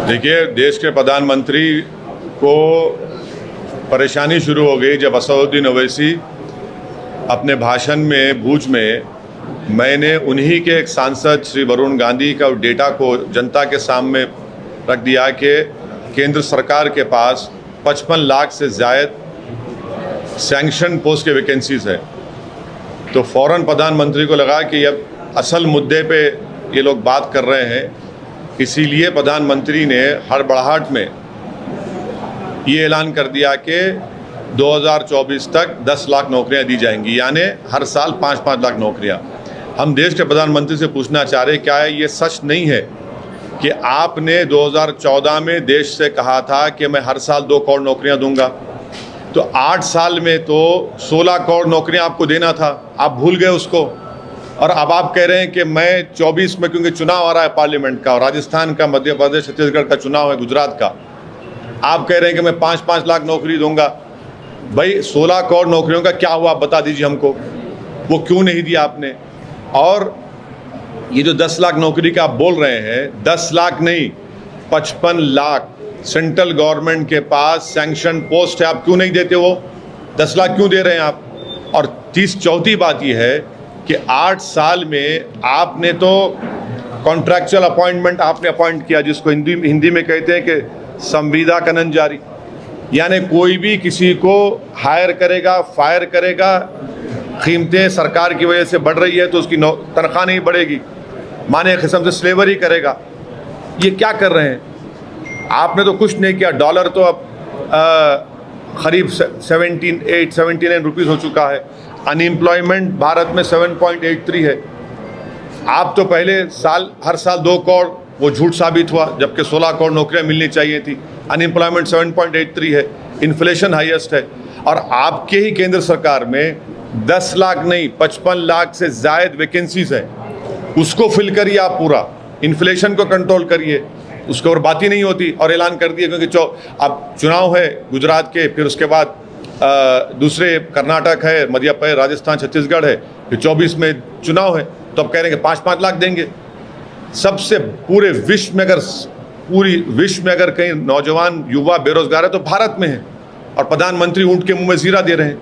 देखिए, देश के प्रधानमंत्री को परेशानी शुरू हो गई जब असदुद्दीन ओवैसी अपने भाषण में भूज में मैंने उन्हीं के एक सांसद श्री वरुण गांधी का डेटा को जनता के सामने रख दिया कि केंद्र सरकार के पास 55 लाख से ज़ायद सैंक्शन पोस्ट के वैकेंसीज है। तो फ़ौरन प्रधानमंत्री को लगा कि अब असल मुद्दे पे ये लोग बात कर रहे हैं, इसीलिए प्रधानमंत्री ने हड़बड़ाहट में ये ऐलान कर दिया कि 2024 तक 10 लाख नौकरियां दी जाएंगी, यानी हर साल 5-5 लाख नौकरियां। हम देश के प्रधानमंत्री से पूछना चाह रहे हैं, क्या है ये सच नहीं है कि आपने 2014 में देश से कहा था कि मैं हर साल 2 करोड़ नौकरियां दूंगा, तो 8 साल में तो 16 करोड़ नौकरियां आपको देना था, आप भूल गए उसको। और अब आप कह रहे हैं कि मैं 24 में, क्योंकि चुनाव आ रहा है पार्लियामेंट का, और राजस्थान का, मध्य प्रदेश, छत्तीसगढ़ का चुनाव है, गुजरात का, आप कह रहे हैं कि मैं 5-5 लाख नौकरी दूंगा। भाई 16 करोड़ नौकरियों का क्या हुआ, आप बता दीजिए हमको, वो क्यों नहीं दिया आपने। और ये जो 10 लाख नौकरी का आप बोल रहे हैं, 10 लाख नहीं 55 लाख सेंट्रल गवर्नमेंट के पास सैंक्शन पोस्ट है, आप क्यों नहीं देते? वो 10 लाख क्यों दे रहे हैं आप? और चौथी बात ये है कि 8 साल में आपने तो कॉन्ट्रैक्चुअल अपॉइंटमेंट आपने अपॉइंट किया, जिसको हिंदी में कहते हैं कि संविदा कनन जारी, यानी कोई भी किसी को हायर करेगा, फायर करेगा, कीमतें सरकार की वजह से बढ़ रही है तो उसकी तनख्वाह नहीं बढ़ेगी, माने एक किस्म से स्लेवरी करेगा। ये क्या कर रहे हैं? आपने तो कुछ नहीं किया। डॉलर तो अब करीब 79 रुपीज़ हो चुका है। अनएम्प्लॉयमेंट भारत में 7.83 है। आप तो पहले हर साल 2 करोड़, वो झूठ साबित हुआ, जबकि 16 करोड़ नौकरियां मिलनी चाहिए थी। अनएम्प्लॉयमेंट 7.83 है, इन्फ्लेशन हाईएस्ट है, और आपके ही केंद्र सरकार में 10 लाख नहीं 55 लाख से ज़ायद वैकेंसीज है। उसको फिल करिए आप, पूरा इन्फ्लेशन को कंट्रोल करिए, उसके और बात ही नहीं होती। और ऐलान कर दिए, क्योंकि अब चुनाव है गुजरात के, फिर उसके बाद दूसरे कर्नाटक है, मध्य प्रदेश, राजस्थान, छत्तीसगढ़ है, फिर 24 में चुनाव है, तो अब कह रहे हैं कि 5-5 लाख देंगे। सबसे पूरे विश्व में अगर कहीं नौजवान युवा बेरोजगार है तो भारत में है, और प्रधानमंत्री ऊंट के मुंह में जीरा दे रहे हैं।